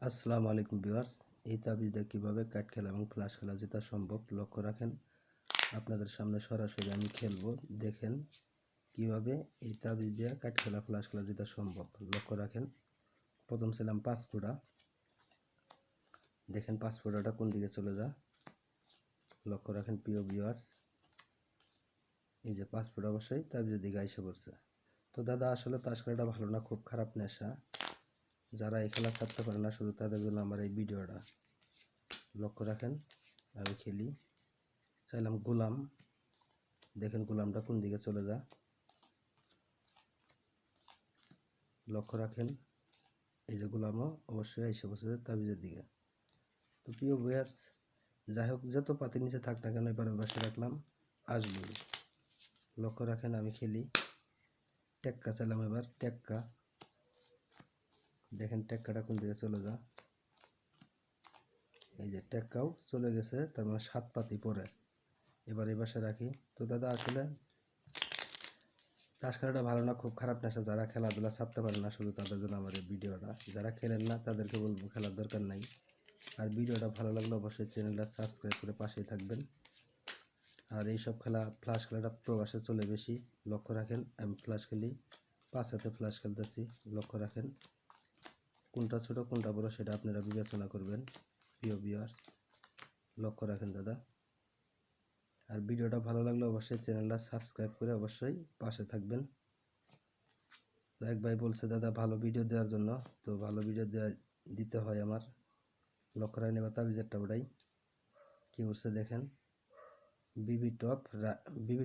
আসসালামু আলাইকুম ভিউয়ার্স। এই তাবিজটা কিভাবে কাট খেলা এবং ফ্লাশ খেলা জেতা সম্ভব লক্ষ্য রাখেন। আপনাদের সামনে সরাসরি আমি খেলবো, দেখেন কিভাবে এই তাবিজ দিয়ে কাট খেলা ফ্লাশ খেলা জেতা সম্ভব। লক্ষ্য রাখেন, প্রথম ছিলাম 5 ফোঁটা, দেখেন 5 ফোঁটাটা কোন দিকে চলে যায়। লক্ষ্য রাখেন প্রিয় ভিউয়ার্স, এই যে 5 ফোঁটা অবশ্যই তাবিজের দিকে এসে পড়ছে। তো দাদা আসলে তাস খেলাটা ভালো না, খুব খারাপ নেশা। যারা এই খেলা ছাড়তে পারে না শুধু তাদের জন্য আমার এই ভিডিওটা। লক্ষ্য রাখেন, আমি খেলি, চাইলাম গোলাম, দেখেন গোলামটা কোন দিকে চলে যায়। লক্ষ্য রাখেন, এই যে গোলামও অবশ্যই এসে বসেছে তাবিজের দিকে। তো প্রিয় ভিউয়ার্স, যাই হোক যত পাতি নিচে থাক না কেন এবার বসে রাখলাম, আসবই। লক্ষ্য রাখেন, আমি খেলি, টেক্কা চাইলাম, এবার টেক্কা, দেখেন টেক্কাটা কোন দিকে চলে যায়। এই যে টেক্কাও চলে গেছে, তার মানে 7 পাতি পরে। এবার এই বাসে রাখি। তো দাদা আসলে তাস খেলাটা ভালো না, খুব খারাপ নেশা। যারা খেলাধুলা ছাড়তে পারে না শুধু তাদের জন্য আমার এই ভিডিওটা। যারা খেলেন না তাদেরকে বলবো খেলার দরকার নাই। আর ভিডিওটা ভালো লাগলে অবশ্যই চ্যানেলটা সাবস্ক্রাইব করে পাশেই থাকবেন। আর এইসব খেলা ফ্লাশ খেলাটা প্রবাসে চলে বেশি। লক্ষ্য রাখেন, আমি ফ্লাশ খেলি, 5 হাতে ফ্লাশ খেলতেছি। লক্ষ্য রাখেন, কোনটা ছোট কোনটা বড় সেটা আপনারা বিবেচনা করবেন প্রিয় ভিউয়ার্স। লক্ষ্য রাখেন দাদা। আর ভিডিওটা ভালো লাগলে অবশ্যই চ্যানেলটা সাবস্ক্রাইব করে অবশ্যই পাশে থাকবেন। তো এক ভাই বলছে দাদা ভালো ভিডিও দেওয়ার জন্য, তো ভালো ভিডিও দিতে হয় আমার। লক্ষ্য রাখেন, এবার তাবিজেরটা ওটাই কি করছে দেখেন, বিবি টপ বিবি